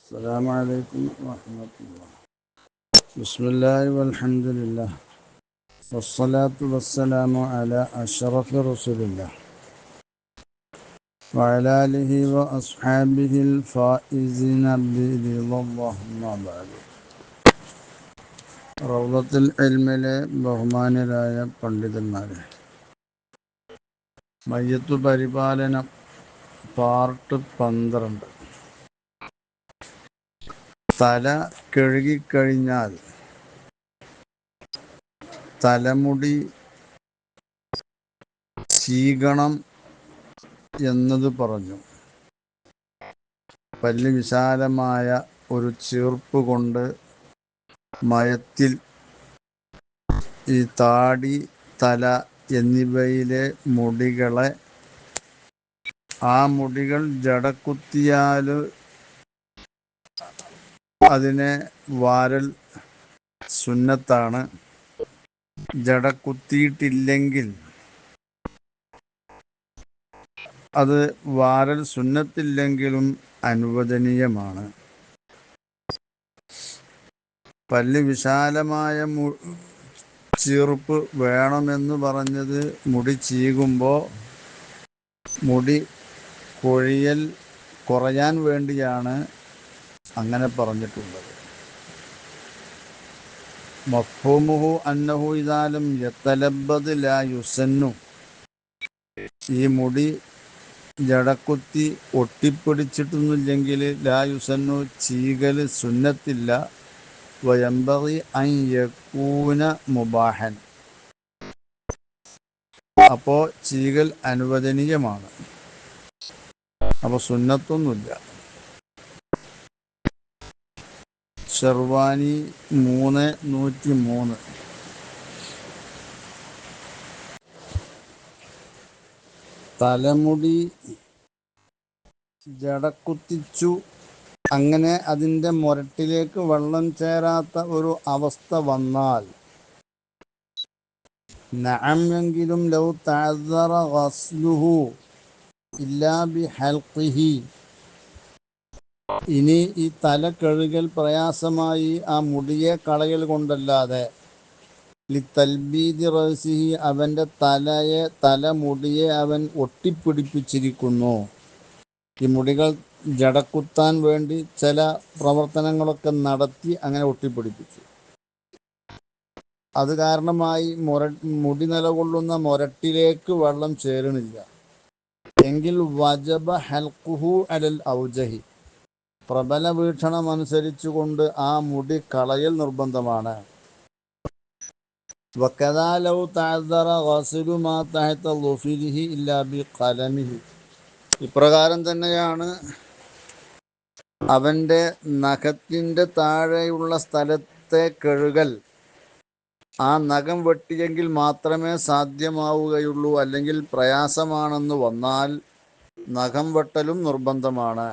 السلام عليكم ورحمة الله. بسم الله والحمد لله والصلاة والسلام على أشرف رسول الله وعلى آله وأصحابه الفائزين برضا الله. ما بعد. റൗളത്തുൽ ഇൽമിലെ ബഹുമാനരായ പണ്ഡിതന്മാരെ, മയ്യത്തു പരിപാലനം പാർട്ട് 12. തല കഴുകിക്കഴിഞ്ഞാൽ തലമുടി ചീകണം എന്നത് പറഞ്ഞു. പല്ല് വിശാലമായ ഒരു ചീർപ്പ് കൊണ്ട് മയത്തിൽ ഈ താടി, തല എന്നിവയിലെ മുടികളെ, ആ മുടികൾ ജടകുത്തിയാൽ അതിനെ വാരൽ സുന്നത്താണ്. ജടകുത്തിയിട്ടില്ലെങ്കിൽ അത് വാരൽ സുന്നത്തില്ലെങ്കിലും അനുവദനീയമാണ്. പല്ല് വിശാലമായ ചീർപ്പ് വേണമെന്ന് പറഞ്ഞത് മുടി ചീകുമ്പോൾ മുടി കുറയാൻ വേണ്ടിയാണ് അങ്ങനെ പറഞ്ഞിട്ടുള്ളത്. മഫ്ഹൂമുഹു അന്നഹു ഇദാ ലം യതലബ്ബദ് ലാ യുസന്നു. ഈ മുടി ജടക്കുത്തി ഒട്ടിപ്പിടിച്ചിട്ടൊന്നുമില്ലെങ്കിൽ ലാ യുസന്നു, ചീകൽ സുന്നത്തില്ല. വയംബഗി അൻ യകൂന മുബാഹൻ, അപ്പോൾ ചീകൽ അനുവദനീയമാണ്. അപ്പോൾ സുന്നത്തൊന്നുമില്ല. ഷർവാനി 3:103. തലമുടി ജടക്കുത്തിച്ചു, അങ്ങനെ അതിൻ്റെ മുരട്ടിലേക്ക് വെള്ളം ചേരാത്ത ഒരു അവസ്ഥ വന്നാൽ, നഅം എങ്കിലും ലൗ തഅദ്ദറ ഗസ്ലുഹു ഇല്ലാ ബിഹൽഖിഹി, ഇനി ഈ തല കഴുകൽ പ്രയാസമായി ആ മുടിയെ കളയൽ കൊണ്ടല്ലാതെ, ലിതൽബീദി റഅസിഹി, അവൻ്റെ തലമുടിയെ അവൻ ഒട്ടിപ്പിടിപ്പിച്ചിരിക്കുന്നു. ഈ മുടികൾ ജടക്കുത്താൻ വേണ്ടി ചില പ്രവർത്തനങ്ങളൊക്കെ നടത്തി അങ്ങനെ ഒട്ടിപ്പിടിപ്പിച്ചു. അത് കാരണമായി മുടി നിലകൊള്ളുന്ന മുരട്ടിലേക്ക് വെള്ളം ചേരണില്ല എങ്കിൽ വജബ ഹൽഖുഹു അലൽ ഔജഹി, പ്രബല വീക്ഷണം അനുസരിച്ചുകൊണ്ട് ആ മുടി കളയൽ നിർബന്ധമാണ്. വകദാ ലൗ തഅദ്ദറ ഗസ്ലു മാ തഹത ളുഫിരിഹി ഇല്ലാ ബിഖലമിഹി, ഇപ്രകാരം തന്നെയാണ് അവൻ്റെ നഖത്തിൻ്റെ താഴെയുള്ള സ്ഥലത്തെ കഴുകൽ ആ നഖം വെട്ടിയെങ്കിൽ മാത്രമേ സാധ്യമാവുകയുള്ളൂ. അല്ലെങ്കിൽ പ്രയാസമാണെന്ന് വന്നാൽ നഖം വെട്ടലും നിർബന്ധമാണ്.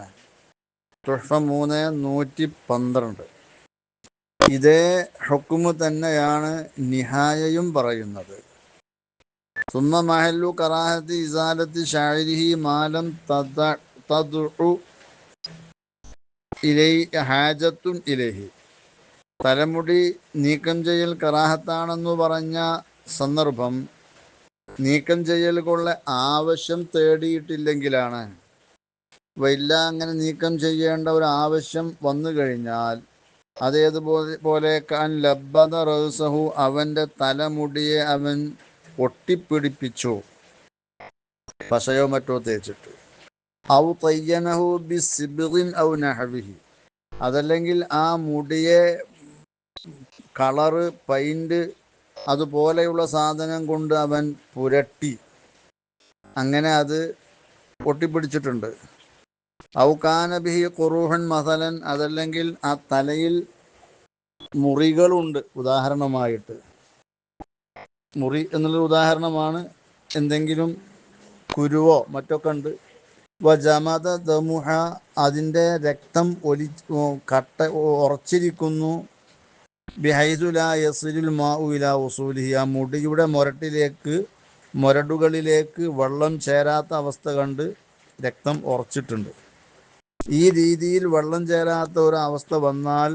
തുഹ്ഫ 3:112. ഇതേ ഹുക്മ് തന്നെയാണ് നിഹായയും പറയുന്നത്. സുമ്മ മഹല്ലു കറാഹത്തി ഇസാലത്തി ഷാഇരിഹി മാലം തദ്ഉ ഇലൈഹി ഹാജത്തുൻ ഇലൈഹി, തലമുടി നീക്കം ചെയ്യൽ കറാഹത്താണെന്നു പറഞ്ഞ സന്ദർഭം നീക്കം ചെയ്യലുകളുടെ ആവശ്യം തേടിയിട്ടില്ലെങ്കിലാണ്. വല്ല അങ്ങനെ നീക്കം ചെയ്യേണ്ട ഒരു ആവശ്യം വന്നു കഴിഞ്ഞാൽ അതേതുപോലെ കാൻ ലബ്ബദ റൗസഹു, അവൻ്റെ തലമുടിയെ അവൻ ഒട്ടിപ്പിടിപ്പിച്ചു, പശയോ മറ്റോ തേച്ചിട്ട്. ഔ തയ്യനഹു ബിസിബ്ഗിൻ ഔ നഹ്വിഹി, അതല്ലെങ്കിൽ ആ മുടിയെ കളറ്, പെയിന്റ് അതുപോലെയുള്ള സാധനം കൊണ്ട് അവൻ പുരട്ടി, അങ്ങനെ അത് ഒട്ടിപ്പിടിച്ചിട്ടുണ്ട്. ഔ കാന ബിഹി ഖുറൂഹൻ മസലൻ, അതല്ലെങ്കിൽ ആ തലയിൽ മുറികളുണ്ട്. ഉദാഹരണമായിട്ട് മുറി എന്നുള്ള ഉദാഹരണമാണ്, എന്തെങ്കിലും കുരുവോ മറ്റൊക്കെ ഉണ്ട്. വജമദ ദമുഹ, അതിൻ്റെ രക്തം ഉറച്ചിരിക്കുന്നു. ബിഹൈസു ലാ യസിലുൽ മാഉ ഇലാ ഉസൂലിഹി, ആ മുടിയുടെ മുരടുകളിലേക്ക് വെള്ളം ചേരാത്ത അവസ്ഥ കണ്ട് രക്തം ഉറച്ചിട്ടുണ്ട്. ഈ രീതിയിൽ വെള്ളം ചേരാത്ത ഒരു അവസ്ഥ വന്നാൽ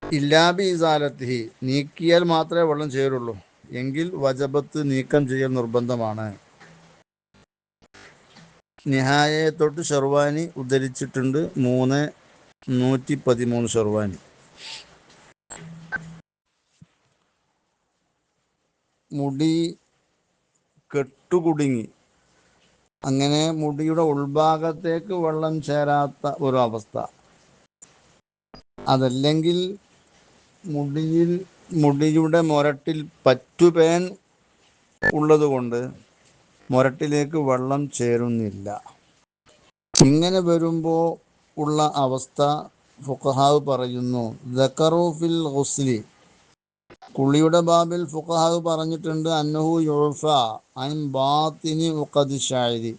ഇല്ലാബി ഇസാലത്തിഹി, നീക്കിയാൽ മാത്രമേ വെള്ളം ചേരുള്ളൂ. എങ്കിൽ വജബത്ത് നീക്കം ചെയ്യൽ നിർബന്ധമാണ്. നിഹായെ തൊട്ട് ഷെർവാനി ഉദ്ധരിച്ചിട്ടുണ്ട്. 3,113 ഷെർവാനി. മുടി കെട്ടുകുടുങ്ങി, അങ്ങനെ മുടിയുടെ ഉൾഭാഗത്തേക്ക് വെള്ളം ചേരാത്ത ഒരു അവസ്ഥ. അതല്ലെങ്കിൽ മുടിയുടെ മുരട്ടിൽ പറ്റുപേൻ ഉള്ളതുകൊണ്ട് മുരട്ടിലേക്ക് വെള്ളം ചേരുന്നില്ല. ഇങ്ങനെ വരുമ്പോൾ ഉള്ള അവസ്ഥ ഫുഖഹാവ് പറയുന്നു, ദക്കറു ഫിൽ ഗുസ്ലി, കുളിയുടെ ബാബിൽ ഫുഖഹാവ് പറഞ്ഞിട്ടുണ്ട്, അന്നഹു യുഫ അൻ ബാത്തിനി ഉഖദി ശഅരി,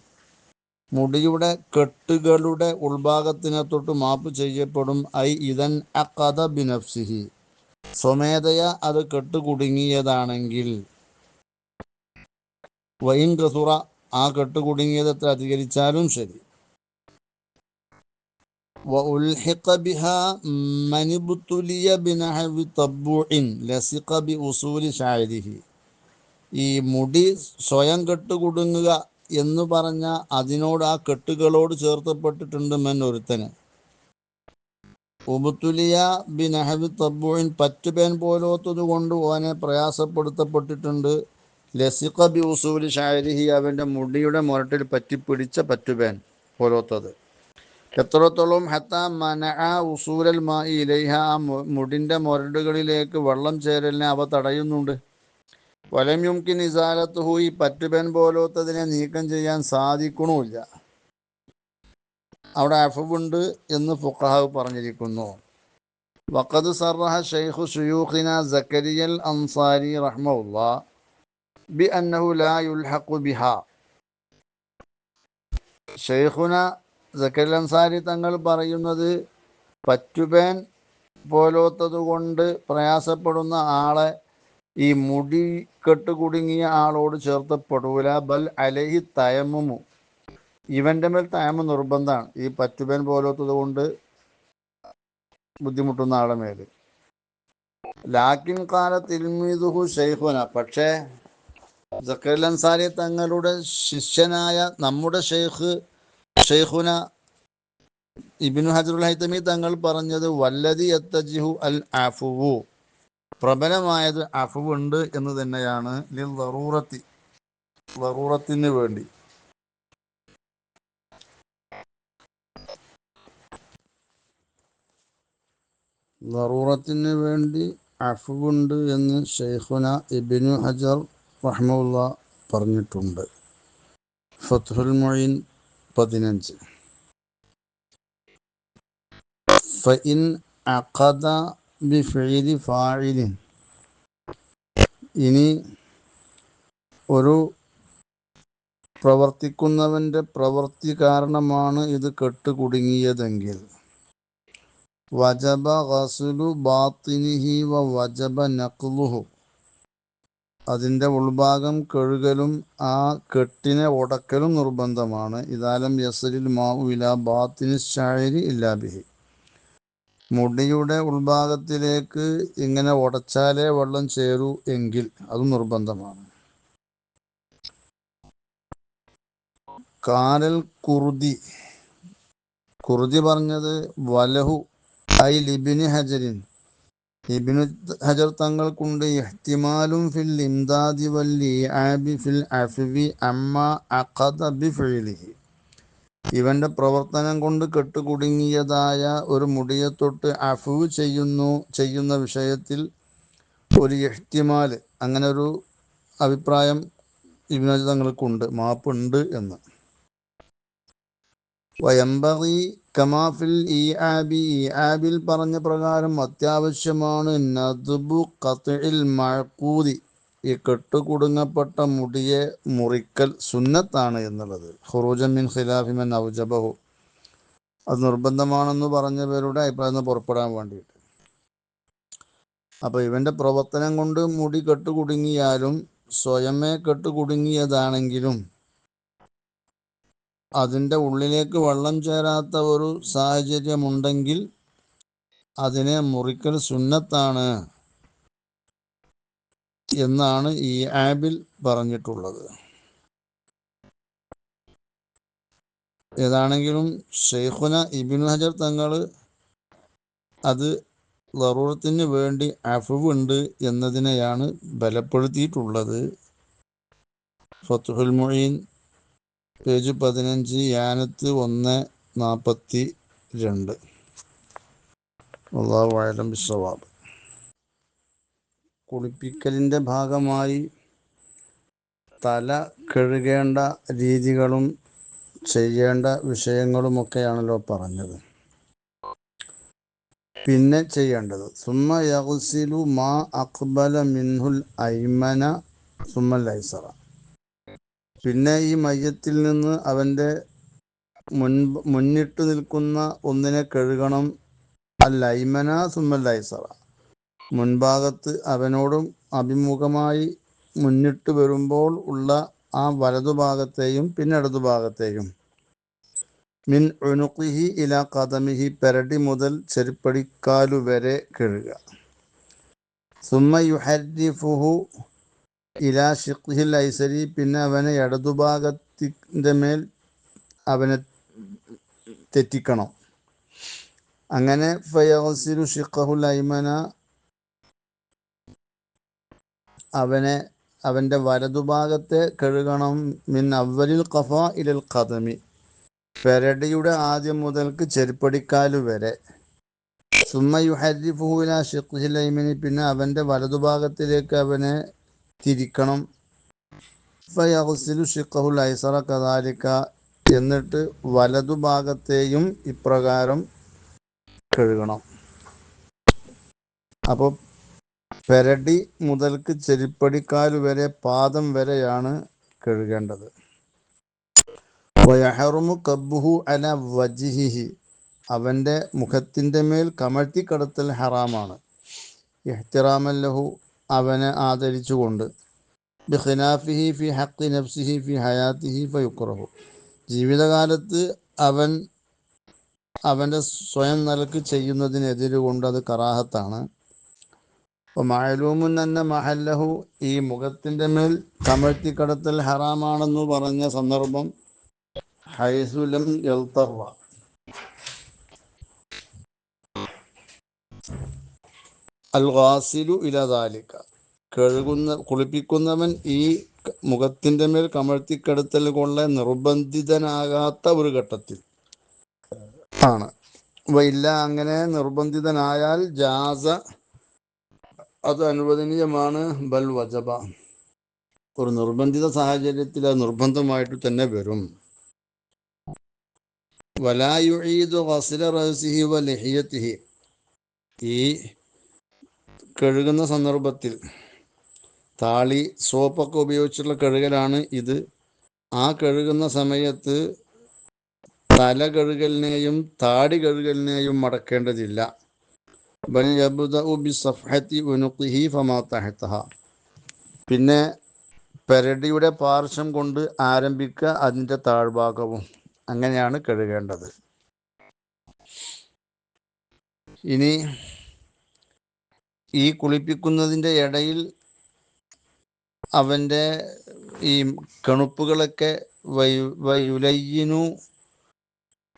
മുടിയുടെ കെട്ടുകളുടെ ഉൾഭാഗത്തിനെ തൊട്ട് മാപ്പ് ചെയ്യപ്പെടും. ഐ ഇദൻ അഖദ ബിനഫ്സിഹി, സ്വമേധയ അത് കെട്ടുകുടുങ്ങിയതാണെങ്കിൽ. വൈൻ കസുറ, ആ കെട്ടുകുടുങ്ങിയത് എത്ര അധികരിച്ചാലും ശരി. വഉൽഹിഖ ബിഹാ മനിബ്തുലിയ ബിനഹവി തബ്ബുഇൻ ലസിഖ ബി ഉസൂലി ശഅരിഹി, ഈ മുടി സ്വയം കെട്ടുകുടുങ്ങുക എന്ന് പറഞ്ഞ അതിനോട്, ആ കെട്ടുകളോട് ചേർത്തപ്പെട്ടിട്ടുണ്ട് മൻ ഒരുത്തന്. ഉബുത്തുലിയ ബിനഹവി തബ്ബുഇൻ, പറ്റുപേൻ പോലോത്തത് കൊണ്ട് ഓനെ പ്രയാസപ്പെടുത്തപ്പെട്ടിട്ടുണ്ട്. ലസിഖ ബി ഉസൂലി ശഅരിഹി, അവൻ്റെ മുടിയുടെ മുരട്ടിൽ പറ്റിപ്പിടിച്ച പറ്റുപേൻ പോലോത്തത്. എത്രത്തോളം ഹത്ത മനഅ ഉസൂലൽ മായി ഇലൈഹ, ആ മുടിൻ്റെ മുരടുകളിലേക്ക് വെള്ളം ചേരലിനെ അവ തടയുന്നുണ്ട്. വലം യുംകിൻ ഇസാലത്തുഹു, ഈ പറ്റുപേൻ പോലോത്തതിനെ നീക്കം ചെയ്യാൻ സാധിക്കണമില്ല. അവിടെ അഫവുണ്ട് എന്ന് ഫുഖഹാവ് പറഞ്ഞിരിക്കുന്നു. വഖദ് സറഹ ശൈഖു ശുയൂഖിന സക്കരിയൽ അൻസാരി റഹ്മഹുല്ലാഹ് ബി അന്നഹു ലാ യുൽഹഖു ബിഹാ, ശൈഖുന സക്കരിയൽ അൻസാരി തങ്ങൾ പറയുന്നത്, പറ്റുപേൻ പോലോത്തത് കൊണ്ട് പ്രയാസപ്പെടുന്ന ആളെ ഈ മുടി കെട്ടുകുടുങ്ങിയ ആളോട് ചേർത്തപ്പെടൂല. ബൽ അലൈഹി തയമ്മുമു, ഇവൻ്റെ മേൽ തയമ്മ് നിർബന്ധമാണ്, ഈ പറ്റുപേൻ പോലോത്തത് കൊണ്ട് ബുദ്ധിമുട്ടുന്ന ആളെ മേൽ. ലാക്കിൻ ഖാല തിൽമീദുഹു ശൈഖുന, പക്ഷേ സക്കരിയൽ അൻസാരി തങ്ങളുടെ ശിഷ്യനായ നമ്മുടെ ഷെയ്ഖുന ഇബ്നു ഹജറുൽ ഹൈതമി തങ്ങൾ പറഞ്ഞത്, വല്ലദി യത്തജിഹു അൽ അഫുവു, പ്രബലമായത് അഫുവുണ്ട് എന്ന് തന്നെയാണ്. ലിൽ ദറൂറത്തി, ദറൂറത്തിന് വേണ്ടി. ദറൂറത്തിന് വേണ്ടി അഫുവുണ്ട് എന്ന് ഷെയ്ഖുന ഇബ്നു ഹജർ റഹ്മഹുല്ലാഹ് പറഞ്ഞിട്ടുണ്ട്. ഫത്ഹുൽ മുഈൻ 15. ഫഇൻ അഖദ ബിഫിഇലി ഫാഇലിൻ, ഇനി ഒരു പ്രവർത്തിക്കുന്നവൻ്റെ പ്രവൃത്തി കാരണമാണ് ഇത് കെട്ടുകുടുങ്ങിയതെങ്കിൽ, വജബ ഗസ്ലു ബാത്തിനിഹി വ വജബ നഖ്ലുഹു, അതിൻ്റെ ഉൾഭാഗം കഴുകലും ആ കെട്ടിനെ ഉടക്കലും നിർബന്ധമാണ്. ഇദാലം യസ്ലിൽ മാഉ ഇലാ ബാത്തിനി ശഅരി ഇല്ലാ ബിഹി, മുടിയുടെ ഉൾഭാഗത്തിലേക്ക് ഇങ്ങനെ ഉടച്ചാലേ വെള്ളം ചേരൂ എങ്കിൽ അതും നിർബന്ധമാണ്. കാലൽ കുർദി പറഞ്ഞത്, വലഹു ഐ ലിബ്നി ഹജറിൻ, ഇബ്നു ഹജർ തങ്ങൾക്കുണ്ട്, ഇഹ്തിമാലും ഫിൽ ഇംദാദി വൽ ഇആബി ഫിൽ അഫ്വി അമ്മ അഖദ ബിഫിഇലിഹി, ഇവൻ്റെ പ്രവർത്തനം കൊണ്ട് കെട്ടുകുടുങ്ങിയതായ ഒരു മുടിയെ തൊട്ട് അഫ്വ് ചെയ്യുന്ന വിഷയത്തിൽ ഒരു ഇഹ്തിമാൽ, അങ്ങനെ ഒരു അഭിപ്രായം ഇബ്നു ഹജർ തങ്ങൾക്കുണ്ട്, മാപ്പുണ്ട് എന്ന്. വയംബഗി കമാഫിൽ ഇആബിൽ പറഞ്ഞ പ്രകാരം അത്യാവശ്യമാണ് നദ്ബു ഖത്ഇൽ മഅഖൂദി, ഈ കെട്ടുകുടുങ്ങപ്പെട്ട മുടിയെ മുറിക്കൽ സുന്നത്താണ് എന്നുള്ളത്. ഖുറൂജൻ മിൻ ഖിലാഫി മൻ ഔജബഹു, അത് നിർബന്ധമാണെന്ന് പറഞ്ഞവരുടെ അഭിപ്രായം പുറപ്പെടാൻ വേണ്ടിയിട്ട്. അപ്പോൾ ഇവൻ്റെ പ്രവർത്തനം കൊണ്ട് മുടി കെട്ടുകുടുങ്ങിയാലും സ്വയമേ കെട്ടുകുടുങ്ങിയതാണെങ്കിലും അതിൻ്റെ ഉള്ളിലേക്ക് വെള്ളം ചേരാത്ത ഒരു സാഹചര്യമുണ്ടെങ്കിൽ അതിനെ മുറിക്കൽ സുന്നത്താണ് എന്നാണ് ഈ ആബിൽ പറഞ്ഞിട്ടുള്ളത്. ഏതാണെങ്കിലും ഷെയ്ഖുന ഇബ്നു ഹജർ തങ്ങൾ അത് ളറൂറത്തിന് വേണ്ടി അഫ്വുണ്ട് എന്നതിനെയാണ് ബലപ്പെടുത്തിയിട്ടുള്ളത്. ഫത്ഹുൽ മുഈൻ പേജ് 15 യാനത്ത് 1:42. അല്ലാഹു അഅലം ബിസ്സവാബ്. കുളിപ്പിക്കലിൻ്റെ ഭാഗമായി തല കഴുകേണ്ട രീതികളും ചെയ്യേണ്ട വിഷയങ്ങളുമൊക്കെയാണല്ലോ പറഞ്ഞത്. പിന്നെ ചെയ്യേണ്ടത് സുമ്മ യഗ്സിലു മാ അഖ്ബല മിൻഹുൽ ഐമന സുമ്മൽ ഐസറ. പിന്നെ ഈ മയ്യത്തിൽ നിന്ന് അവൻ്റെ മുന്നിട്ട് നിൽക്കുന്ന ഒന്നിനെ കഴുകണം. അൽ ഐമന സുമ്മൽ ഐസറ, മുൻഭാഗത്ത് അവനോടും അഭിമുഖമായി മുന്നിട്ട് വരുമ്പോൾ ഉള്ള ആ വലതുഭാഗത്തെയും പിന്നെ ഇടതുഭാഗത്തെയും. മിൻ ഉനുഖിഹി ഇലാ ഖദമിഹി, പെരടി മുതൽ ചെരുപ്പടിക്കാലു വരെ കഴുകുക. സുമ്മ യുഹരിഫുഹു ഇലാ ഷിഖ്ഹിൽ ഐസരി, പിന്നെ അവനെ ഇടതുഭാഗത്തിൻ്റെ മേൽ അവനെ തെറ്റിക്കണം. അങ്ങനെ ഫയഗ്സിലു ഷിഖ്ഹുൽ ഐമന, അവൻ്റെ വലതുഭാഗത്തെ കഴുകണം. മിൻ അവലിൽ ഖഫാ ഇലൽ ഖദമി, പെരടിയുടെ ആദ്യം മുതൽക്ക് ചെരുപ്പടിക്കാലു വരെ. സുമ്മ യുഹരിഫുഹു ഇലാ ഷിഖ്ഹിൽ ഐമനി, പിന്നെ അവൻ്റെ വലതുഭാഗത്തിലേക്ക് അവനെ തിരിക്കണം. ഫയഗ്സിലു ഷിഖ്ഹുൽ ഐസറ കദാലിക, എന്നിട്ട് വലതുഭാഗത്തെയും ഇപ്രകാരം കഴുകണം. അപ്പോൾ പെരടി മുതൽക്ക് ചെരുപ്പടിക്കാലു വരെ, പാദം വരെയാണ് കഴുകേണ്ടത്. വയഹറുമു കബ്ബുഹു അല വജ്ഹിഹി, അവൻ്റെ മുഖത്തിൻ്റെ മേൽ കമഴ്ത്തിക്കിടത്തൽ ഹറാമാണ്. ഇഹ്തിറാമൻ ലഹു, അവനെ ആദരിച്ചുകൊണ്ട്. ബിഖിനാഫിഹി ഫി ഹഖ്ഖി നഫ്സിഹി ഫി ഹയാത്തിഹി ഫയുക്റഹു, ജീവിതകാലത്ത് അവൻ്റെ സ്വയം നിലക്ക് ചെയ്യുന്നതിനെതിരുകൊണ്ട് അത് കറാഹത്താണ്. മഅലൂമുൻ അന്ന മഹല്ലഹു, ഈ മുഖത്തിൻ്റെ മേൽ കമഴ്ത്തിക്കിടത്തൽ ഹറാമാണെന്ന് പറഞ്ഞ സന്ദർഭം ഹൈസു ലം യൽതറ, അൽ ഗാസിലു ഇലാ ദാലിക, കുളിപ്പിക്കുന്നവൻ ഈ മുഖത്തിൻ്റെ മേൽ കമഴ്ത്തിക്കിടത്തൽ കൊണ്ട് നിർബന്ധിതനാകാത്ത ഒരു ഘട്ടത്തിൽ ആണ്. ഇല്ല, അങ്ങനെ നിർബന്ധിതനായാൽ ജാസ, അത് അനുവദനീയമാണ്. ബൽ വജബ, ഒരു നിർബന്ധിത സാഹചര്യത്തിൽ അത് നിർബന്ധമായിട്ട് തന്നെ വരും. വലാ യുഈദു ഗസ്ല റഅസിഹി വ ലിഹിയതിഹി, ഈ കഴുകുന്ന സന്ദർഭത്തിൽ താളി സോപ്പൊക്കെ ഉപയോഗിച്ചുള്ള കഴുകലാണ് ഇത്. ആ കഴുകുന്ന സമയത്ത് തല കഴുകലിനെയും താടി കഴുകലിനെയും മടക്കേണ്ടതില്ല. ബൽ യബ്ദഉ ബിസഫ്ഹതി ഉനുഖിഹി ഫമാ തഹതഹ, പിന്നെ പെരടിയുടെ പാർശ്വം കൊണ്ട് ആരംഭിക്കുക, അതിൻ്റെ താഴ്ഭാഗവും. അങ്ങനെയാണ് കഴുകേണ്ടത്. ഇനി ഈ കുളിപ്പിക്കുന്നതിൻ്റെ ഇടയിൽ അവൻ്റെ ഈ കണുപ്പുകളൊക്കെ വയുലയ്യിനു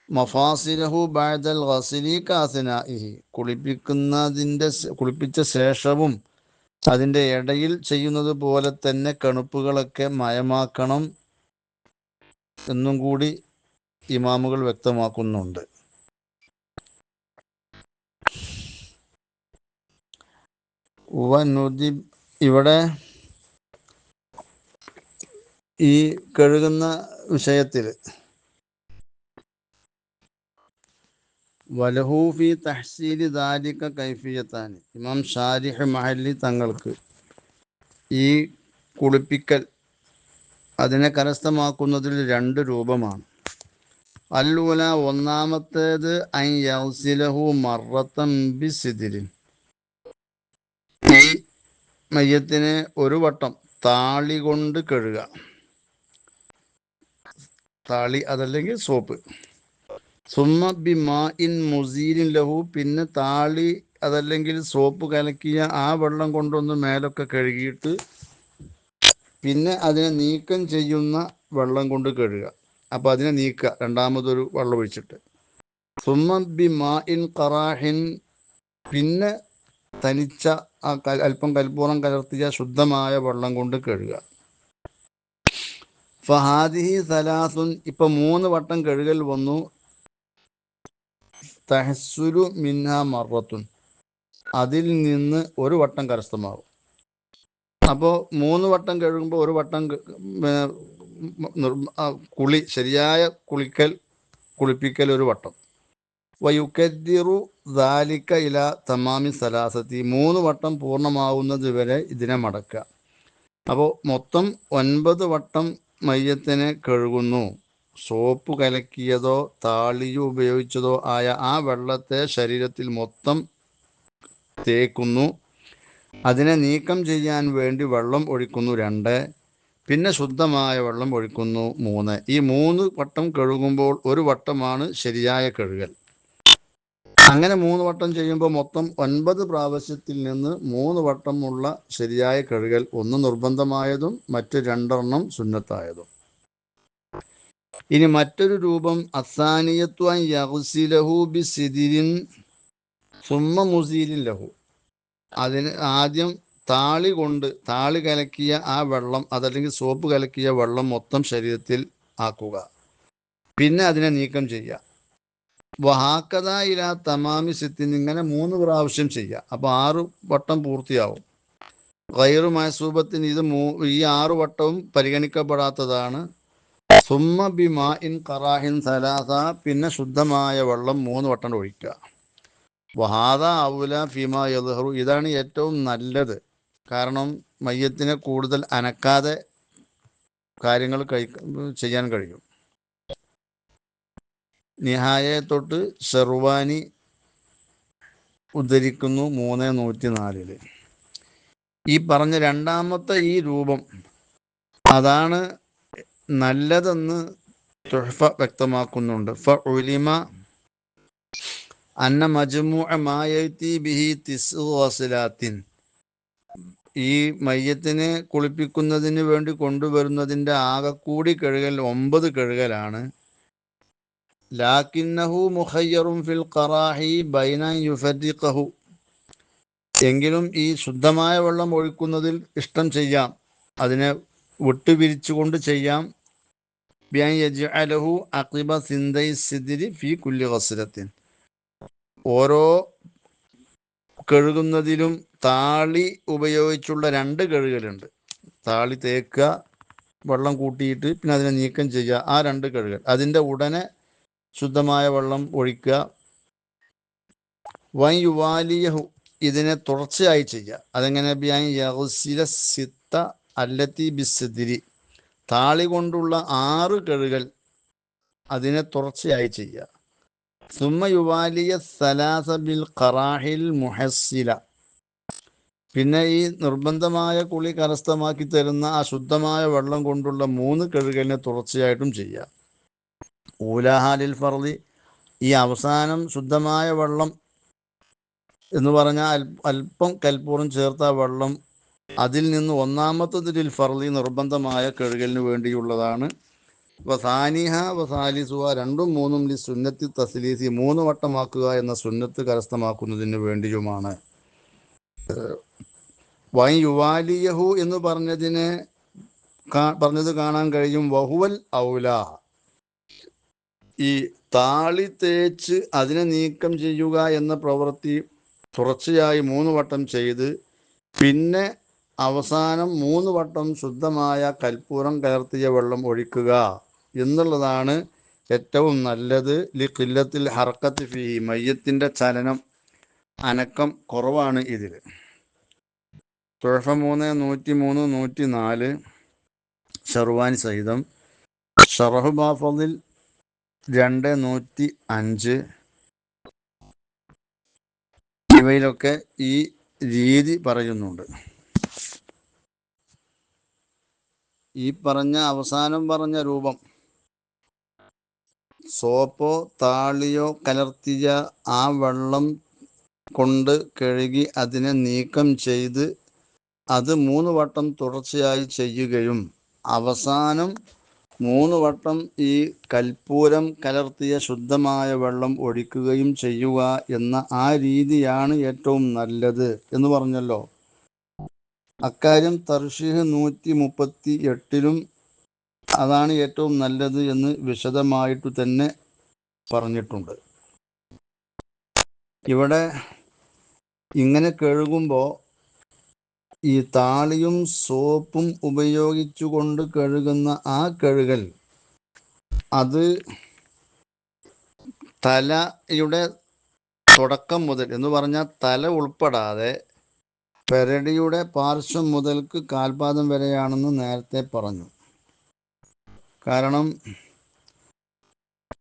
മഫാസിലഹു ബഅദൽ ഗസ്ലി കാസനാഇഹി, കുളിപ്പിച്ച ശേഷവും അതിൻ്റെ ഇടയിൽ ചെയ്യുന്നത് പോലെ തന്നെ കണുപ്പുകളൊക്കെ മയമാക്കണം എന്നും കൂടി ഇമാമുകൾ വ്യക്തമാക്കുന്നുണ്ട്. ഇവിടെ ഈ കഴുകുന്ന വിഷയത്തിൽ വലഹു ഫി തഹ്സീലി ദാലിക കൈഫിയത്താൻ, ഇമാം ഷാരിഹ് മഹല്ലി തങ്ങൾക്ക് ഈ കുളിപ്പിക്കൽ അതിനെ കരസ്ഥമാക്കുന്നതിൽ 2 രൂപമാണ്. അൽഉല, ഒന്നാമത്തേത് അൻ യഗ്സിലഹു മറത്തൻ ബിസിദ്രി, ഈ മയ്യത്തിനെ ഒരു വട്ടം താളി കൊണ്ട് കഴുകുക. താളി അതല്ലെങ്കിൽ സോപ്പ്. സുമ്മ ബി മാ ഇൻ മുസീലിൻ ലഹു, പിന്നെ താളി അതല്ലെങ്കിൽ സോപ്പ് കലക്കിയ ആ വെള്ളം കൊണ്ടൊന്ന് മേലൊക്കെ കഴുകിയിട്ട് പിന്നെ അതിനെ നീക്കം ചെയ്യുന്ന വെള്ളം കൊണ്ട് കഴുകുക. അപ്പോൾ അതിനെ നീക്കുക, രണ്ടാമതൊരു വെള്ളം ഒഴിച്ചിട്ട്. സുമ്മ ബി മാ ഇൻ ഖറാഹിൻ, പിന്നെ തനിച്ച അല്പം കൽപ്പൂരം കലർത്തിയ ശുദ്ധമായ വെള്ളം കൊണ്ട് കഴുകുക. ഫഹാദിഹി സലാസുൻ, ഇപ്പം 3 വട്ടം കഴുകൽ വന്നു. തഹസുലു മിൻഹ മറത്തുൻ, അതിൽ നിന്ന് ഒരു വട്ടം കരസ്ഥമാകും. അപ്പോൾ 3 വട്ടം കഴുകുമ്പോൾ ഒരു വട്ടം കുളി, ശരിയായ കുളിപ്പിക്കൽ ഒരു വട്ടം. വയുക്കദ്ദിറു ദാലിക ഇല തമാമി സലാസത്തി, 3 വട്ടം പൂർണ്ണമാവുന്നത് വരെ ഇതിനെ മടക്കുക. അപ്പോൾ മൊത്തം 9 വട്ടം മയ്യത്തിനെ കഴുകുന്നു. സോപ്പ് കലക്കിയതോ താളിയോ ഉപയോഗിച്ചതോ ആയ ആ വെള്ളത്തെ ശരീരത്തിൽ മൊത്തം തേക്കുന്നു. അതിനെ നീക്കം ചെയ്യാൻ വേണ്ടി വെള്ളം ഒഴിക്കുന്നു 2, പിന്നെ ശുദ്ധമായ വെള്ളം ഒഴിക്കുന്നു 3. ഈ 3 വട്ടം കഴുകുമ്പോൾ ഒരു വട്ടമാണ് ശരിയായ കഴുകൽ. അങ്ങനെ 3 വട്ടം ചെയ്യുമ്പോൾ മൊത്തം 9 പ്രാവശ്യത്തിൽ നിന്ന് 3 വട്ടമുള്ള ശരിയായ കഴുകൽ, 1 നിർബന്ധമായതും മറ്റ് 2 സുന്നത്തായതും. ഇനി മറ്റൊരു രൂപം, അസാനിയത്വൻ യഗ്സിലഹു ബിസിദിരിൻ സുമ്മ മുസീലിൻ ലഹു, അതിന് ആദ്യം താളി കലക്കിയ ആ വെള്ളം അതല്ലെങ്കിൽ സോപ്പ് കലക്കിയ വെള്ളം മൊത്തം ശരീരത്തിൽ ആക്കുക, പിന്നെ അതിനെ നീക്കം ചെയ്യുക. വഹാക്കഥ ഇല തമാമി സിത്തിൻ, ഇങ്ങനെ 3 പ്രാവശ്യം ചെയ്യുക. അപ്പോൾ 6 വട്ടം പൂർത്തിയാവും. ഗൈറു മഹസൂബത്തിന്, ഈ 6 വട്ടവും പരിഗണിക്കപ്പെടാത്തതാണ്. സുമ്മ ബി മാ ഇൻ ഖറാഹിൻ സലാസ, പിന്നെ ശുദ്ധമായ വെള്ളം 3 വട്ടം ഒഴിക്കുക. വഹാദ ഔല ഫിമാ യദ്ഹറു, ഇതാണ് ഏറ്റവും നല്ലത്. കാരണം മയ്യത്തിനെ കൂടുതൽ അനക്കാതെ കാര്യങ്ങൾ ചെയ്യാൻ കഴിയും. നിഹായെ തൊട്ട് ഷെർവാനി ഉദ്ധരിക്കുന്നു 3:104. ഈ പറഞ്ഞ രണ്ടാമത്തെ ഈ രൂപം അതാണ് നല്ലതെന്ന് തുഹ്ഫ വ്യക്തമാക്കുന്നുണ്ട്. ഫഉലിമ അന്ന മജ്മുഅ മാ യഅതി ബിഹി 9 വസ്ലാത്തിൻ, ഈ മയ്യത്തിനെ കുളിപ്പിക്കുന്നതിന് വേണ്ടി കൊണ്ടുവരുന്നതിൻ്റെ ആകെക്കൂടി കഴുകൽ 9 കഴുകലാണ്. ലാക്കിന്നഹു മുഖയ്യറും ഫിൽ ഖറാഹി ബൈന യുഫരിഖഹു, എങ്കിലും ഈ ശുദ്ധമായ വെള്ളം ഒഴിക്കുന്നതിൽ ഇഷ്ടം ചെയ്യാം, അതിനെ വിട്ടുപിരിച്ചുകൊണ്ട് ചെയ്യാം. ബിഅൻ യജ്അലഹു അഖിബ സിന്ദൈ സിദ്രി ഫി കുല്ലി ഗസ്ലത്തിൻ, ഓരോ കഴുകുന്നതിലും താളി ഉപയോഗിച്ചുള്ള 2 കഴുകലുണ്ട്. താളി തേക്കുക, വെള്ളം കൂട്ടിയിട്ട് പിന്നെ അതിനെ നീക്കം ചെയ്യുക, ആ 2 കഴുകൽ. അതിൻ്റെ ഉടനെ ശുദ്ധമായ വെള്ളം ഒഴിക്കുക. വൻ യുവാലിയഹു, ഇതിനെ തുടർച്ചയായി ചെയ്യുക. അതെങ്ങനെ? ബിയാൻ യഗ്സില സിത്ത അല്ലത്തി ബിസിദ്രി, താളി കൊണ്ടുള്ള 6 കഴുകൽ അതിനെ തുടർച്ചയായി ചെയ്യുക. സുമ്മ യുവാലിയ സലാസ ബിൽ ഖറാഹിൽ മുഹസ്സില, പിന്നെ ഈ നിർബന്ധമായ കുളി കരസ്ഥമാക്കി തരുന്ന ആ ശുദ്ധമായ വെള്ളം കൊണ്ടുള്ള 3 കഴുകലിനെ തുടർച്ചയായിട്ടും ചെയ്യുക. ഊലാഹാലിൽ ഫർദി, ഈ അവസാനം ശുദ്ധമായ വെള്ളം എന്ന് പറഞ്ഞാൽ അല്പം കൽപ്പൂരം ചേർത്ത വെള്ളം, അതിൽ നിന്ന് 1-ാമത്തതിൽ ഫർദി നിർബന്ധമായ കഴുകലിന് വേണ്ടിയുള്ളതാണ്. വസാനിഹ വസാലിസുഹ, 2ഉം 3ഉം ലി സുന്നത്തി തസ്ലീസി, 3 വട്ടമാക്കുക എന്ന സുന്നത്ത് കരസ്ഥമാക്കുന്നതിന് വേണ്ടിയുമാണ്. വൈ യുവാലിയഹു എന്ന് പറഞ്ഞത് കാണാൻ കഴിയും. വഹുവൽ ഔല, ഈ താളി തേച്ച് അതിനെ നീക്കം ചെയ്യുക എന്ന പ്രവൃത്തി തുടർച്ചയായി 3 വട്ടം ചെയ്ത് പിന്നെ അവസാനം 3 വട്ടം ശുദ്ധമായ കൽപ്പൂരം കലർത്തിയ വെള്ളം ഒഴിക്കുക എന്നുള്ളതാണ് ഏറ്റവും നല്ലത്. ലി ഖില്ലത്തിൽ ഹർക്കത്ത് ഫീ, മയ്യത്തിൻ്റെ ചലനം, അനക്കം കുറവാണ് ഇതിൽ. തുഹഫ 3:103-104 ഷർവാനി സഹിതം. ഷറഹു ബാഫദിൽ 2:105 ഇവയിലൊക്കെ ഈ രീതി പറയുന്നുണ്ട്. ഈ അവസാനം പറഞ്ഞ രൂപം സോപ്പോ താളിയോ കലർത്തിയ ആ വെള്ളം കൊണ്ട് കഴുകി അതിനെ നീക്കം ചെയ്ത് അത് 3 വട്ടം തുടർച്ചയായി ചെയ്യുകയും അവസാനം 3 വട്ടം ഈ കൽപ്പൂരം കലർത്തിയ ശുദ്ധമായ വെള്ളം ഒഴിക്കുകയും ചെയ്യുക എന്ന ആ രീതിയാണ് ഏറ്റവും നല്ലത് എന്ന് പറഞ്ഞല്ലോ. അക്കാര്യം തർശീഹ് 138 അതാണ് ഏറ്റവും നല്ലത് എന്ന് വിശദമായിട്ട് തന്നെ പറഞ്ഞിട്ടുണ്ട്. ഇവിടെ ഇങ്ങനെ കഴുകുമ്പോൾ ഈ താളിയും സോപ്പും ഉപയോഗിച്ചുകൊണ്ട് കഴുകുന്ന ആ കഴുകൽ അത് തലയുടെ തുടക്കം മുതൽ എന്ന് പറഞ്ഞാൽ തല ഉൾപ്പെടാതെ പെരടിയുടെ പാർശ്വം മുതൽക്ക് കാൽപാദം വരെയാണെന്ന് നേരത്തെ പറഞ്ഞു. കാരണം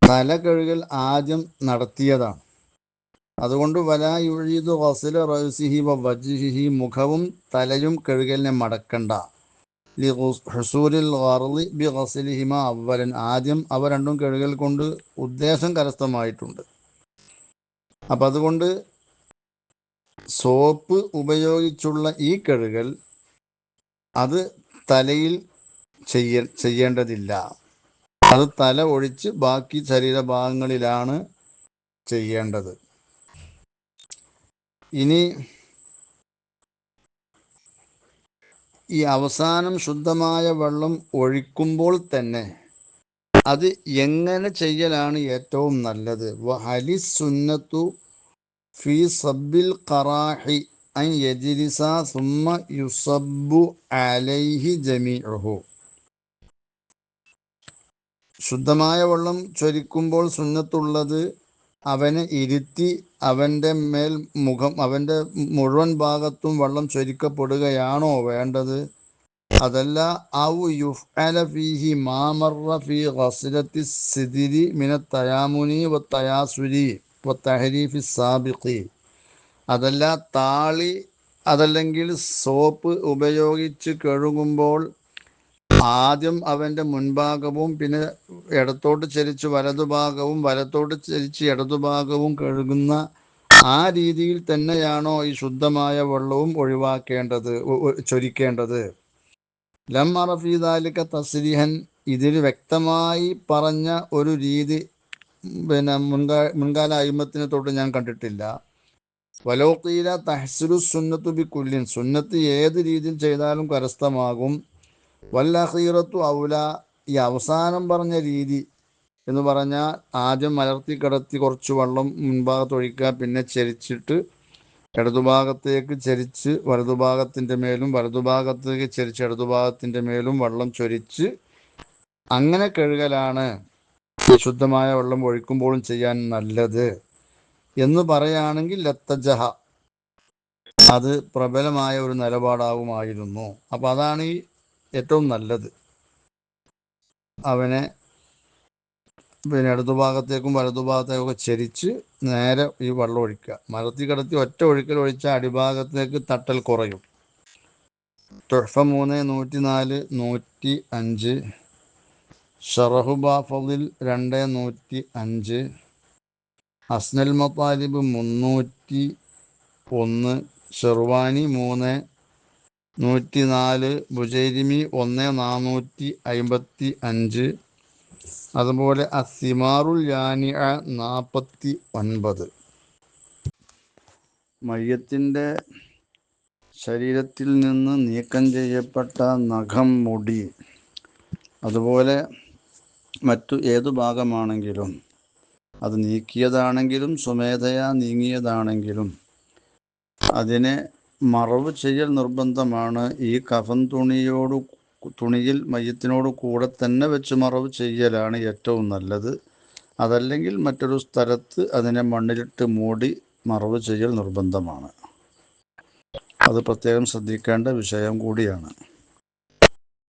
തല കഴുകൽ ആദ്യം നടത്തിയതാണ്. അതുകൊണ്ട് വലാ യുഴീദു ഗസ്ല റഅസിഹി വ വജ്ഹിഹി, മുഖവും തലയും കഴുകലിനെ മടക്കണ്ട. ലി ഹുസൂലിൽ ഗർളി ബി ഗസ്ലിഹിമ അവ്വലൻ, ആദ്യം അവ രണ്ടും കഴുകൽ കൊണ്ട് ഉദ്ദേശം കരസ്ഥമായിട്ടുണ്ട്. അപ്പം അതുകൊണ്ട് സോപ്പ് ഉപയോഗിച്ചുള്ള ഈ കഴുകൽ അത് തലയിൽ ചെയ്യേണ്ടതില്ല. അത് തല ഒഴിച്ച് ബാക്കി ശരീരഭാഗങ്ങളിലാണ് ചെയ്യേണ്ടത്. ഇനി ഈ അവസാനം ശുദ്ധമായ വെള്ളം ഒഴിക്കുമ്പോൾ തന്നെ അത് എങ്ങനെ ചെയ്യലാണ് ഏറ്റവും നല്ലത്? വഹലി സുന്നത്തു ഫി സബ്ബിൽ ഖറാഹി അൻ യജ്ലിസ സുമ്മ യുസബ്ബു അലൈഹി ജമീഉഹു. ശുദ്ധമായ വെള്ളം ചൊരിക്കുമ്പോൾ സുന്നത്തുള്ളത് അവനെ ഇരുത്തി അവൻ്റെ മേൽ അവൻ്റെ മുഴുവൻ ഭാഗത്തും വെള്ളം ചൊരിക്കപ്പെടുകയാണോ വേണ്ടത്? അതല്ല ഔ യുഫ്അല ഫീഹി മാ മർറ ഫീ ഗസ്ലത്തി സിദ്രി മിന തയാമുനി വ തയാസുരി വ തഹരീഫി സാബിഖി. അതല്ല താളി അതല്ലെങ്കിൽ സോപ്പ് ഉപയോഗിച്ച് കഴുകുമ്പോൾ ആദ്യം അവൻ്റെ മുൻഭാഗവും പിന്നെ ഇടത്തോട്ട് ചരിച്ച് വലതുഭാഗവും വലത്തോട്ട് ചരിച്ച് ഇടതുഭാഗവും കഴുകുന്ന ആ രീതിയിൽ തന്നെയാണോ ഈ ശുദ്ധമായ വെള്ളവും ഒഴിവാക്കേണ്ടത് ചൊരിക്കേണ്ടത്? ലം അറഫി ദാലിക തസ്രീഹൻ, ഇതിൽ വ്യക്തമായി പറഞ്ഞ ഒരു രീതി പിന്നെ മുൻകാല അയിമത്തിനെ തൊട്ട് ഞാൻ കണ്ടിട്ടില്ല. വലോഖീല തഹ്സുലു സുന്നത്തു ബി കുല്ലിൻ, സുന്നത്ത് ഏത് രീതിയിൽ ചെയ്താലും കരസ്ഥമാകും. വല്ലഖീറത്തു ഔല, ഈ അവസാനം പറഞ്ഞ രീതി എന്ന് പറഞ്ഞാൽ ആദ്യം മലർത്തി കിടത്തി കുറച്ച് വെള്ളം മുൻഭാഗത്ത് ഒഴിക്കുക, പിന്നെ ചരിച്ചിട്ട് ഇടതുഭാഗത്തേക്ക് ചരിച്ച് വലതുഭാഗത്തിൻ്റെ മേലും വലതുഭാഗത്തേക്ക് ചരിച്ച് ഇടതുഭാഗത്തിൻ്റെ മേലും വെള്ളം ചൊരിച്ച് അങ്ങനെ കഴുകലാണ് ശുദ്ധമായ വെള്ളം ഒഴിക്കുമ്പോഴും ചെയ്യാൻ നല്ലത് എന്ന് പറയുകയാണെങ്കിൽ ലത്തജഹ, അത് പ്രബലമായ ഒരു നിലപാടാവുമായിരുന്നു. അപ്പം അതാണ് ഈ ഏറ്റവും നല്ലത്. അവനെ പിന്നെ ഇടതുഭാഗത്തേക്കും വലതുഭാഗത്തേക്കും ഒക്കെ ചരിച്ച് നേരെ ഈ വെള്ളം ഒഴിക്കുക. മലർത്തി കിടത്തി ഒറ്റ ഒഴിക്കൽ ഒഴിച്ചാൽ അടിഭാഗത്തേക്ക് തട്ടൽ കുറയും. തുഹ്ഫ 3 104 105, ഷറഹു ബാഫദിൽ 2 105, അസ്നൽ മത്താലിബ് 301, ഷെർവാനി 3 104, ബുജൈരിമി 1 455, അതുപോലെ അസിമാറുൽ യാനിഅ 49. മയ്യത്തിൻ്റെ ശരീരത്തിൽ നിന്ന് നീക്കം ചെയ്യപ്പെട്ട നഖം, മുടി, അതുപോലെ മറ്റു ഏതു ഭാഗമാണെങ്കിലും അത് നീക്കിയതാണെങ്കിലും സ്വമേധയാ നീങ്ങിയതാണെങ്കിലും അതിനെ മറവ് ചെയ്യൽ നിർബന്ധമാണ്. ഈ കഫൻ തുണിയിൽ മയ്യത്തിനോട് കൂടെ തന്നെ വെച്ച് മറവ് ചെയ്യലാണ് ഏറ്റവും നല്ലത്. അതല്ലെങ്കിൽ മറ്റൊരു സ്ഥലത്ത് അതിനെ മണ്ണിലിട്ട് മൂടി മറവ് ചെയ്യൽ നിർബന്ധമാണ്. അത് പ്രത്യേകം ശ്രദ്ധിക്കേണ്ട വിഷയം കൂടിയാണ്.